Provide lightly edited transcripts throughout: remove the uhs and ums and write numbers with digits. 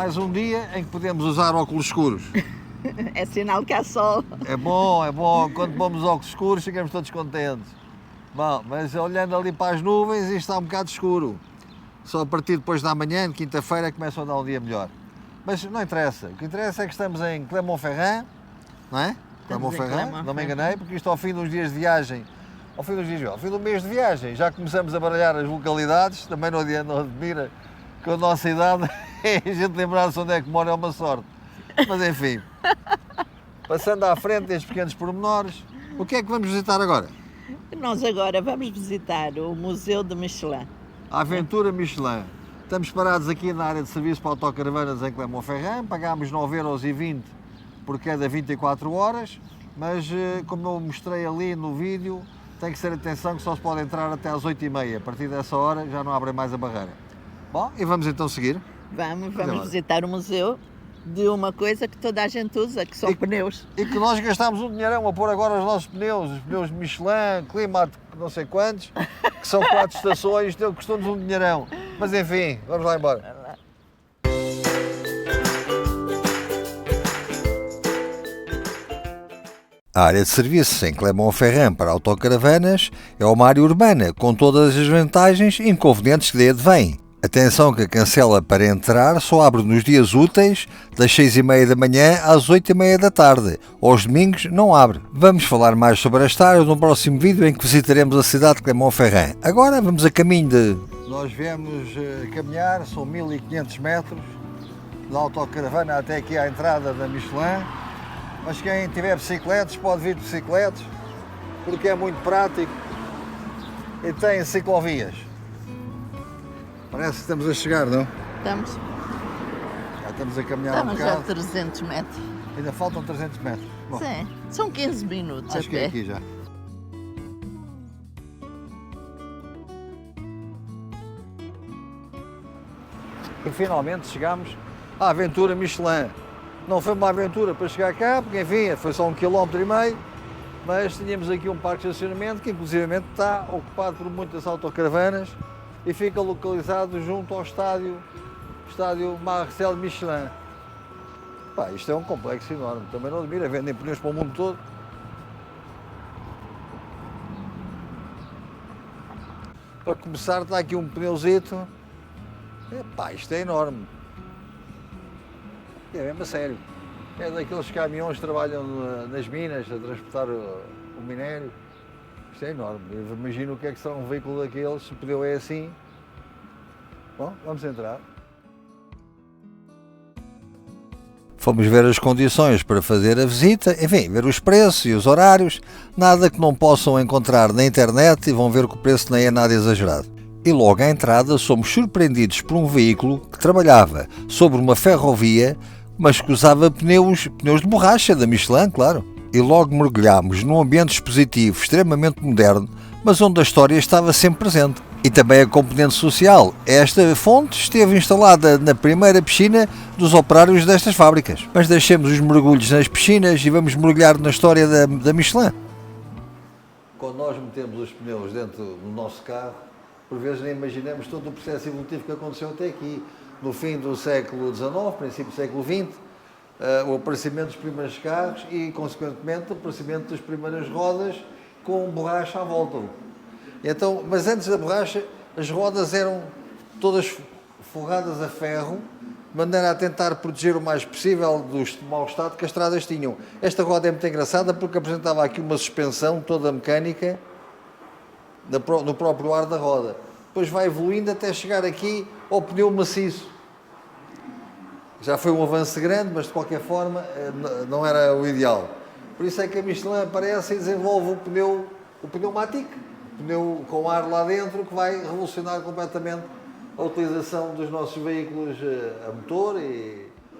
Mais um dia em que podemos usar óculos escuros. É sinal que há sol. É bom. Quando pomos óculos escuros ficamos todos contentes. Bom, mas olhando ali para as nuvens, isto está um bocado escuro. Só a partir depois da manhã, de quinta-feira, começa a dar um dia melhor. Mas não interessa. O que interessa é que estamos em Clermont-Ferrand, não é? Clermont-Ferrand, não me enganei, porque isto ao fim dos dias de viagem, ao fim do mês de viagem, já começamos a baralhar as localidades, também não admira que a nossa idade a gente lembrar-se onde é que mora é uma sorte. Mas enfim, passando à frente destes pequenos pormenores, o que é que vamos visitar agora? Nós agora vamos visitar o Museu de Michelin. A Aventura Michelin. Estamos parados aqui na área de serviço para autocaravanas em Clermont-Ferrand, pagámos 9,20€ por cada 24 horas, mas como eu mostrei ali no vídeo, tem que ter atenção que só se pode entrar até às 8h30, a partir dessa hora já não abre mais a barreira. Bom, e vamos então seguir? Vamos visitar o museu de uma coisa que toda a gente usa, que são pneus. E que nós gastámos um dinheirão a pôr agora os nossos pneus, os pneus Michelin, Climat, não sei quantos, que são 4 estações, custou-nos um dinheirão. Mas enfim, vamos lá embora. A área de serviço em Clermont-Ferrand para autocaravanas é uma área urbana, com todas as vantagens e inconvenientes que daí advêm. Atenção que a cancela para entrar só abre nos dias úteis, das 6h30 da manhã às 8h30 da tarde. Aos domingos não abre. Vamos falar mais sobre esta área no próximo vídeo em que visitaremos a cidade de Clermont-Ferrand. Agora vamos a caminho de... Nós viemos caminhar, são 1500 metros, da autocaravana até aqui à entrada da Michelin. Mas quem tiver bicicletas pode vir de bicicletas, porque é muito prático e tem ciclovias. Parece que estamos a chegar, não? Estamos. Já estamos a caminhar um bocado. Estamos a 300 metros. Ainda faltam 300 metros. Bom, sim, são 15 minutos acho até. Que é aqui já. E finalmente chegamos à Aventura Michelin. Não foi uma aventura para chegar cá, porque enfim, foi só 1,5 km, mas tínhamos aqui um parque de estacionamento que inclusivamente está ocupado por muitas autocaravanas e fica localizado junto ao estádio Marcel Michelin. Pá, isto é um complexo enorme, também não admira, vendem pneus para o mundo todo. Para começar está aqui um pneuzito, epá, isto é enorme. É mesmo a sério. É daqueles caminhões que trabalham nas minas a transportar o minério. Isto é enorme. Eu imagino o que é que será um veículo daqueles, se o pneu é assim. Bom, vamos entrar. Fomos ver as condições para fazer a visita, enfim, ver os preços e os horários, nada que não possam encontrar na internet e vão ver que o preço nem é nada exagerado. E logo à entrada somos surpreendidos por um veículo que trabalhava sobre uma ferrovia, mas que usava pneus de borracha da Michelin, claro. E logo mergulhámos num ambiente expositivo extremamente moderno, mas onde a história estava sempre presente. E também a componente social. Esta fonte esteve instalada na primeira piscina dos operários destas fábricas. Mas deixemos os mergulhos nas piscinas e vamos mergulhar na história da Michelin. Quando nós metemos os pneus dentro do nosso carro, por vezes nem imaginamos todo o processo evolutivo que aconteceu até aqui. No fim do século XIX, princípio do século XX, o aparecimento dos primeiros carros e, consequentemente, o aparecimento das primeiras rodas com borracha à volta. Então, mas antes da borracha, as rodas eram todas forradas a ferro, de maneira a tentar proteger o mais possível do mau estado que as estradas tinham. Esta roda é muito engraçada porque apresentava aqui uma suspensão toda mecânica no próprio ar da roda. Depois vai evoluindo até chegar aqui ao pneu maciço. Já foi um avanço grande, mas de qualquer forma não era o ideal. Por isso é que a Michelin aparece e desenvolve o pneumatic, pneu com ar lá dentro, que vai revolucionar completamente a utilização dos nossos veículos a motor,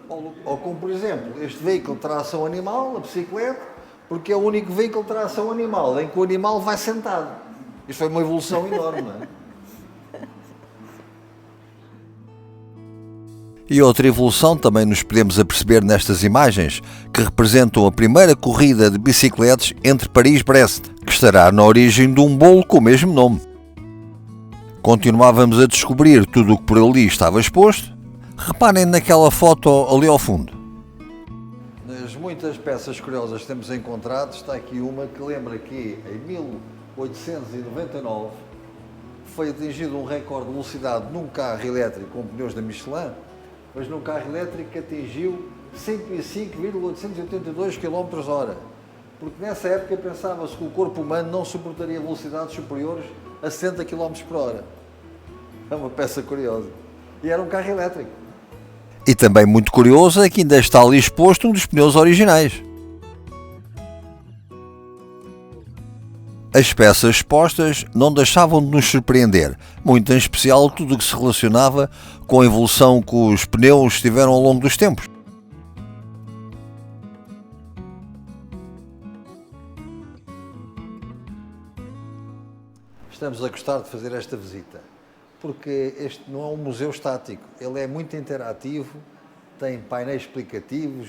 ou como por exemplo, este veículo de tração animal, a bicicleta, porque é o único veículo de tração animal em que o animal vai sentado. Isto foi uma evolução enorme, não é? E outra evolução também nos podemos aperceber nestas imagens, que representam a primeira corrida de bicicletas entre Paris e Brest, que estará na origem de um bolo com o mesmo nome. Continuávamos a descobrir tudo o que por ali estava exposto, Reparem naquela foto ali ao fundo. Nas muitas peças curiosas que temos encontrado, está aqui uma que lembra que em 1899 foi atingido um recorde de velocidade num carro elétrico com pneus da Michelin, mas num carro elétrico que atingiu 105,882 km/h. Porque nessa época pensava-se que o corpo humano não suportaria velocidades superiores a 60 km/h. É uma peça curiosa. E era um carro elétrico. E também muito curioso é que ainda está ali exposto um dos pneus originais. As peças expostas não deixavam de nos surpreender, muito em especial tudo o que se relacionava com a evolução que os pneus tiveram ao longo dos tempos. Estamos a gostar de fazer esta visita, porque este não é um museu estático, ele é muito interativo, tem painéis explicativos,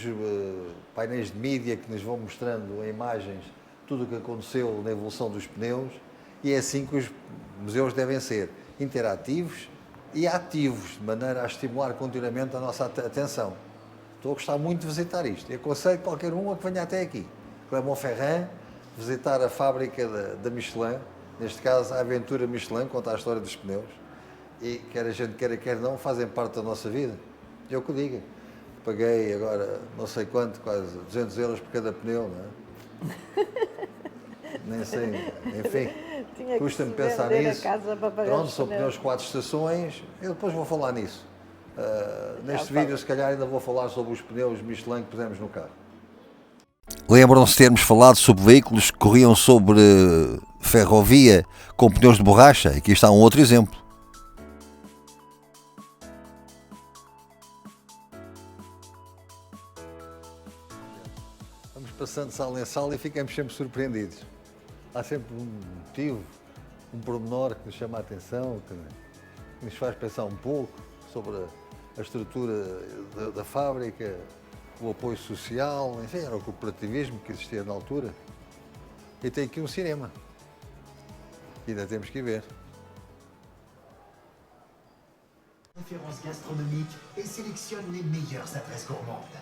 painéis de mídia que nos vão mostrando em imagens tudo o que aconteceu na evolução dos pneus, e é assim que os museus devem ser, interativos e ativos, de maneira a estimular continuamente a nossa atenção. Estou a gostar muito de visitar isto e aconselho qualquer um a que venha até aqui. Clermont-Ferrand, visitar a fábrica da Michelin, neste caso a Aventura Michelin, conta a história dos pneus, e quer a gente queira, quer não, fazem parte da nossa vida. Eu que diga. Paguei agora não sei quanto, quase 200 euros por cada pneu, não é? Nem sei, enfim, custa-me pensar nisso. Pronto, são pneus 4 estações, eu depois vou falar nisso. Neste vídeo, se calhar, ainda vou falar sobre os pneus Michelin que pusemos no carro. Lembram-se de termos falado sobre veículos que corriam sobre ferrovia com pneus de borracha? Aqui está um outro exemplo. Vamos passando de sala em sala e ficamos sempre surpreendidos. Há sempre um motivo, um pormenor que nos chama a atenção, que nos faz pensar um pouco sobre a estrutura da fábrica, o apoio social, enfim, era o cooperativismo que existia na altura. E tem aqui um cinema. Ainda temos que ir ver. Référence gastronomique et sélectionne les meilleures adresses gourmandes.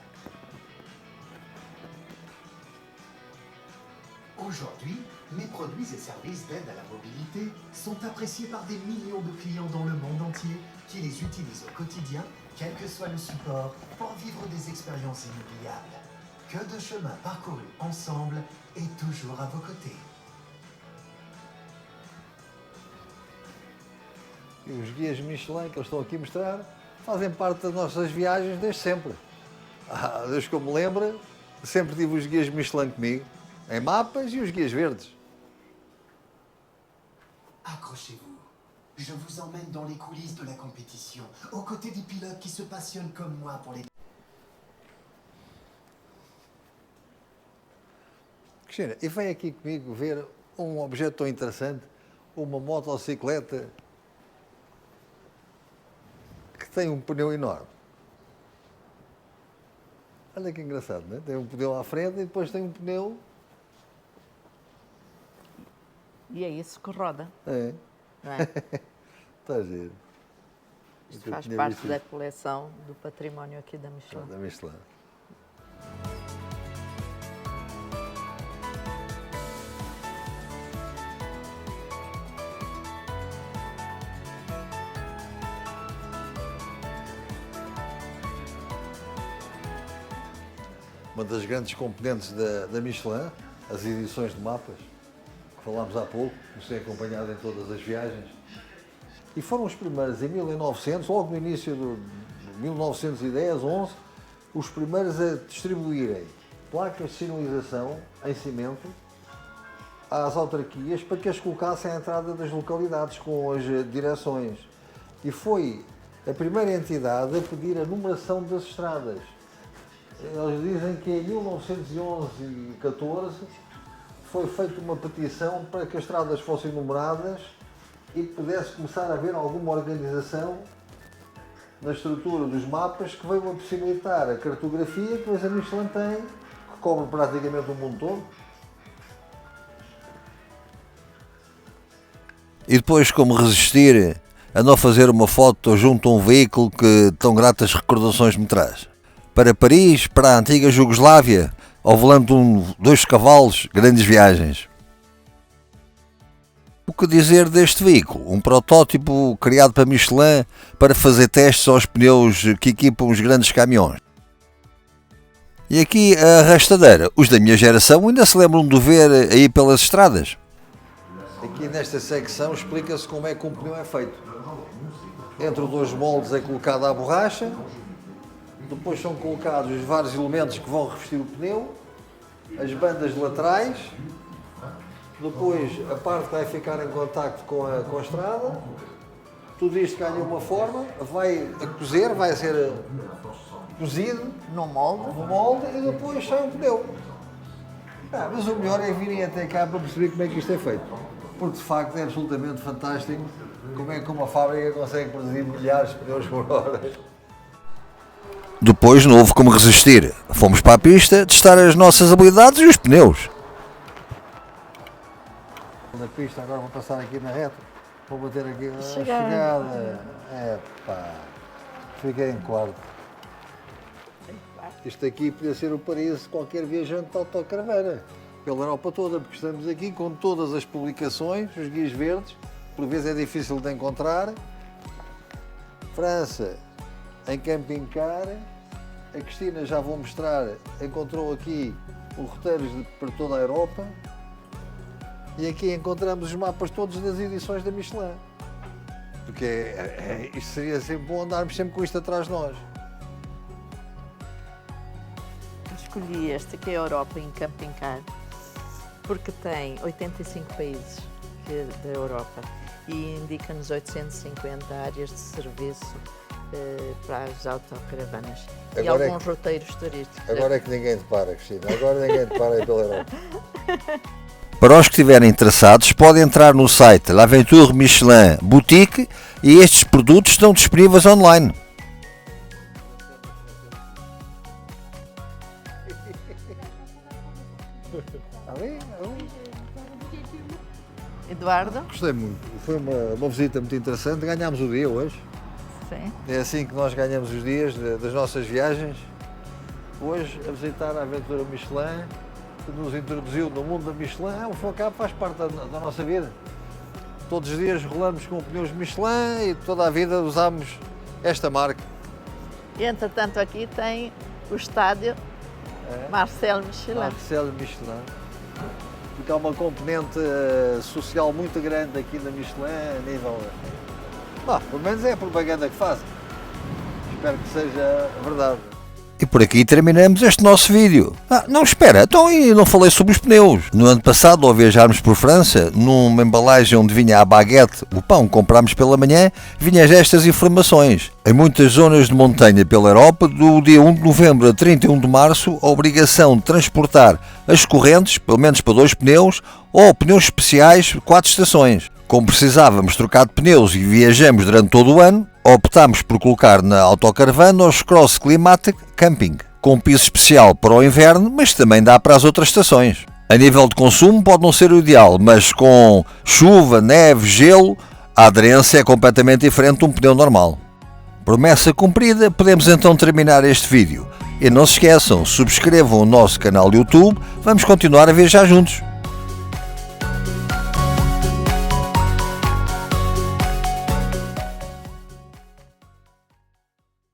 Aujourd'hui, mes produits et services d'aide à la mobilité sont appréciés par des millions de clients dans le monde entier qui les utilisent au quotidien, quel que soit le support, pour vivre des expériences inoubliables. Que de chemins parcourus ensemble et toujours à vos côtés. E os guias Michelin que eles estão aqui a mostrar fazem parte das nossas viagens desde sempre. Desde que eu me lembro, sempre tive os guias Michelin comigo, em mapas e os guias verdes. Accrochez-vous. Je vous emmène dans les coulisses de la compétition, aux côtés des pilotes qui se passionnent comme moi pour les... Cristina, e vem aqui comigo ver um objeto tão interessante, uma motocicleta que tem um pneu enorme. Olha que engraçado, não é? Tem um pneu à frente e depois tem um pneu... E é isso que roda. É. Não é? Está giro. Isto faz parte da coleção do património aqui da Michelin. Da Michelin. Uma das grandes componentes da Michelin, as edições de mapas, que falámos há pouco, nos têm acompanhado em todas as viagens. E foram os primeiros, em 1900, logo no início de 1910, 11, os primeiros a distribuírem placas de sinalização em cimento às autarquias para que as colocassem à entrada das localidades com as direções. E foi a primeira entidade a pedir a numeração das estradas. Eles dizem que em 1911 e 14 foi feita uma petição para que as estradas fossem numeradas e que pudesse começar a haver alguma organização na estrutura dos mapas que veio a possibilitar a cartografia que a Michelin tem, que cobre praticamente o mundo todo. E depois, como resistir a não fazer uma foto junto a um veículo que tão gratas recordações me traz. Para Paris, para a antiga Jugoslávia, ao volante de 2 cavalos, grandes viagens. O que dizer deste veículo? Um protótipo criado para Michelin para fazer testes aos pneus que equipam os grandes caminhões. E aqui a arrastadeira. Os da minha geração ainda se lembram de ver aí pelas estradas. Aqui nesta secção explica-se como é que um pneu é feito. Entre os 2 moldes é colocada a borracha, depois são colocados os vários elementos que vão revestir o pneu, as bandas laterais, depois a parte que vai ficar em contacto com a estrada, tudo isto ganha uma forma, vai a cozer, vai ser cozido No molde. no molde e depois sai um pneu. Mas o melhor é virem até cá para perceber como é que isto é feito. Porque de facto é absolutamente fantástico como é que uma fábrica consegue produzir milhares de pneus por hora. Depois não houve como resistir. Fomos para a pista testar as nossas habilidades e os pneus. Na pista, agora vou passar aqui na reta. Vou bater aqui na chegada. Fiquei em quarto. Isto aqui podia ser o Paris de qualquer viajante de autocaravana. Pela Europa toda, porque estamos aqui com todas as publicações, os guias verdes. Por vezes é difícil de encontrar. França, em camping car. A Cristina, já vou mostrar, encontrou aqui os roteiros para toda a Europa. E aqui encontramos os mapas todos das edições da Michelin. Porque isto seria sempre bom andarmos sempre com isto atrás de nós. Escolhi este, que é a Europa em Camping Car, porque tem 85 países da Europa e indica-nos 850 áreas de serviço para as autocaravanas e alguns roteiros turísticos. Agora é que ninguém te para, Cristina. Agora ninguém te para aí pela Europa. Para os que estiverem interessados, podem entrar no site L'Aventure Michelin Boutique e estes produtos estão disponíveis online. Eduardo? Gostei muito. Foi uma visita muito interessante. Ganhámos o dia hoje. Sim. É assim que nós ganhamos os dias das nossas viagens. Hoje, a visitar a Aventura Michelin, que nos introduziu no mundo da Michelin. O FOCAP faz parte da nossa vida. Todos os dias rolamos com pneus Michelin e toda a vida usamos esta marca. E entretanto aqui tem o estádio Marcel Michelin. Marcel Michelin. Porque há uma componente social muito grande aqui na Michelin a nível... pelo menos é a propaganda que fazem. Espero que seja verdade. E por aqui terminamos este nosso vídeo. Não, espera, então eu não falei sobre os pneus. No ano passado, ao viajarmos por França, numa embalagem onde vinha a baguete, o pão que comprámos pela manhã, vinham estas informações. Em muitas zonas de montanha pela Europa, do dia 1 de novembro a 31 de março, a obrigação de transportar as correntes, pelo menos para 2 pneus, ou pneus especiais, 4 estações. Como precisávamos trocar de pneus e viajamos durante todo o ano, optámos por colocar na autocaravana os Cross Climatic Camping, com piso especial para o inverno, mas também dá para as outras estações. A nível de consumo pode não ser o ideal, mas com chuva, neve, gelo, a aderência é completamente diferente de um pneu normal. Promessa cumprida, podemos então terminar este vídeo. E não se esqueçam, subscrevam o nosso canal YouTube, vamos continuar a viajar juntos.